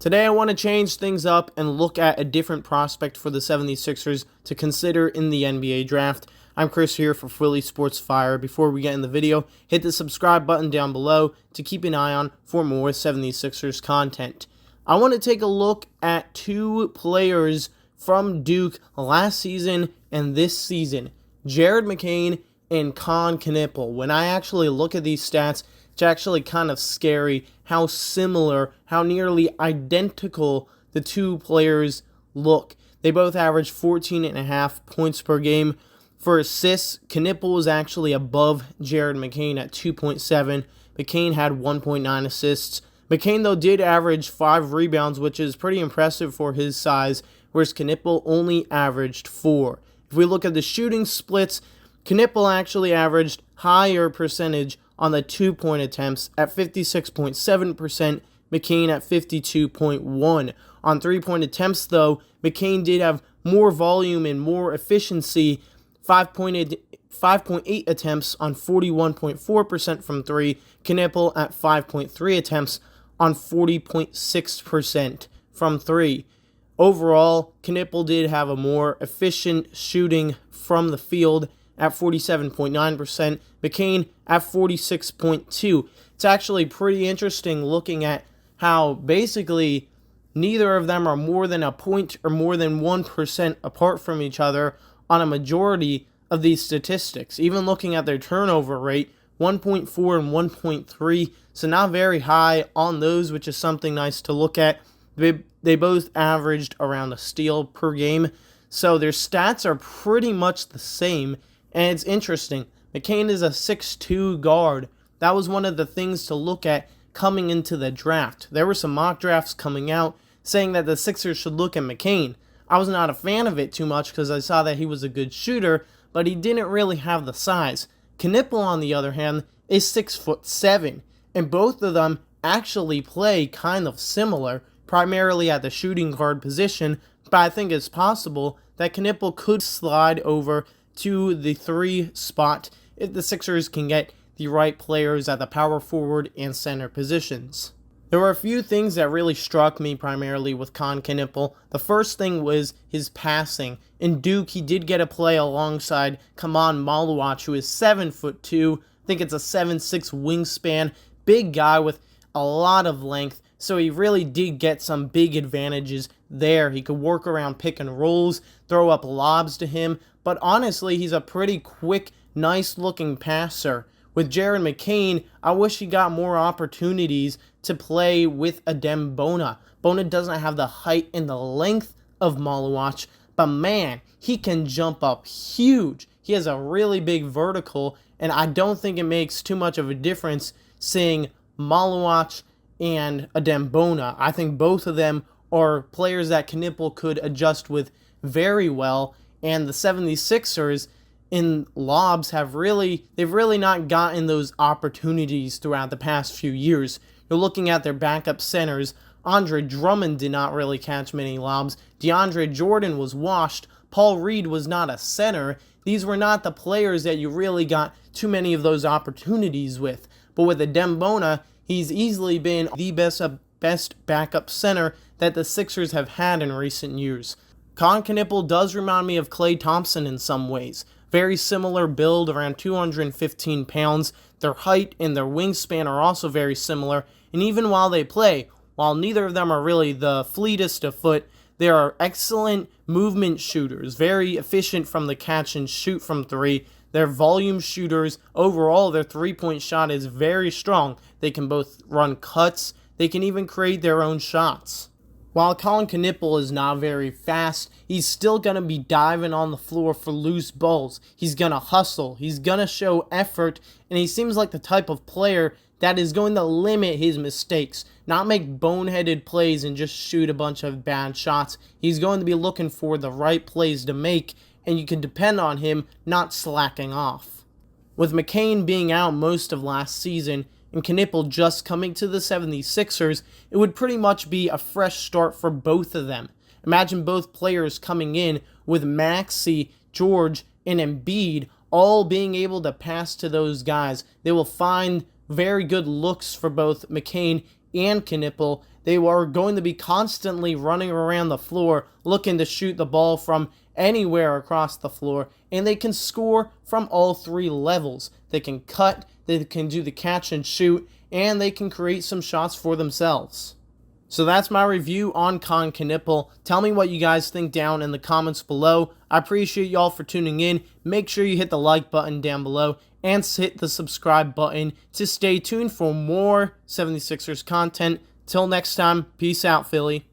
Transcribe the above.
Today I want to change things up and look at a different prospect for the 76ers to consider in the NBA draft. I'm Chris here for Philly Sports Fire. Before we get in the video, hit the subscribe button down below to keep an eye on for more 76ers content. I want to take a look at two players from Duke last season and this season, Jared McCain and Kon Knueppel. When I actually look at these stats, it's actually kind of scary how similar, how nearly identical the two players look. They both averaged 14.5 points per game. For assists, Knueppel was actually above Jared McCain at 2.7. McCain had 1.9 assists. McCain, though, did average 5 rebounds, which is pretty impressive for his size, whereas Knueppel only averaged 4. If we look at the shooting splits, Knueppel actually averaged higher percentage on the 2-point attempts at 56.7%, McCain at 52.1%. On 3-point attempts, though, McCain did have more volume and more efficiency, 5.8 attempts on 41.4% from 3, Knueppel at 5.3 attempts on 40.6% from 3. Overall, Knueppel did have a more efficient shooting from the field at 47.9%, McCain at 46.2%. It's actually pretty interesting looking at how basically neither of them are more than a point or more than 1% apart from each other on a majority of these statistics. Even looking at their turnover rate, 1.4 and 1.3, so not very high on those, which is something nice to look at. They both averaged around a steal per game, so their stats are pretty much the same. And it's interesting, McCain is a 6'2 guard. That was one of the things to look at coming into the draft. There were some mock drafts coming out saying that the Sixers should look at McCain. I was not a fan of it too much because I saw that he was a good shooter, but he didn't really have the size. Knueppel, on the other hand, is 6'7", and both of them actually play kind of similar, primarily at the shooting guard position, but I think it's possible that Knueppel could slide over to the 3 spot if the Sixers can get the right players at the power forward and center positions. There were a few things that really struck me primarily with Kon Knueppel. The first thing was his passing. In Duke, he did get a play alongside Kon Knueppel, who is 7'2". I think it's a 7'6" wingspan. Big guy with a lot of length, so he really did get some big advantages there. He could work around pick and rolls, throw up lobs to him, but honestly, he's a pretty quick, nice-looking passer. With Jared McCain, I wish he got more opportunities to play with Adem Bona. Bona doesn't have the height and the length of Knueppel, but man, he can jump up huge. He has a really big vertical, and I don't think it makes too much of a difference seeing Knueppel and Adem Bona. I think both of them are players that Knueppel could adjust with very well, and the 76ers in lobs they've really not gotten those opportunities throughout the past few years. You're looking at their backup centers. Andre Drummond did not really catch many lobs. DeAndre Jordan was washed. Paul Reed was not a center. These were not the players that you really got too many of those opportunities with. But with Adem Bona, he's easily been the best backup center that the Sixers have had in recent years. Kon Knueppel does remind me of Klay Thompson in some ways. Very similar build, around 215 pounds. Their height and their wingspan are also very similar. And even while they play, while neither of them are really the fleetest of foot, they are excellent movement shooters. Very efficient from the catch and shoot from 3. They're volume shooters. Overall, their 3-point shot is very strong. They can both run cuts. They can even create their own shots. While Kon Knueppel is not very fast, he's still going to be diving on the floor for loose balls. He's going to hustle. He's going to show effort. And he seems like the type of player that is going to limit his mistakes. Not make boneheaded plays and just shoot a bunch of bad shots. He's going to be looking for the right plays to make. And you can depend on him not slacking off. With McCain being out most of last season, and Knueppel just coming to the 76ers, it would pretty much be a fresh start for both of them. Imagine both players coming in with Maxey, George, and Embiid all being able to pass to those guys. They will find very good looks for both McCain and Knueppel. They are going to be constantly running around the floor looking to shoot the ball from anywhere across the floor, and they can score from all three levels. They can cut, they can do the catch and shoot, and they can create some shots for themselves. So that's my review on Kon Knueppel. Tell me what you guys think down in the comments below. I appreciate y'all for tuning in. Make sure you hit the like button down below and hit the subscribe button to stay tuned for more 76ers content. Till next time, peace out, Philly.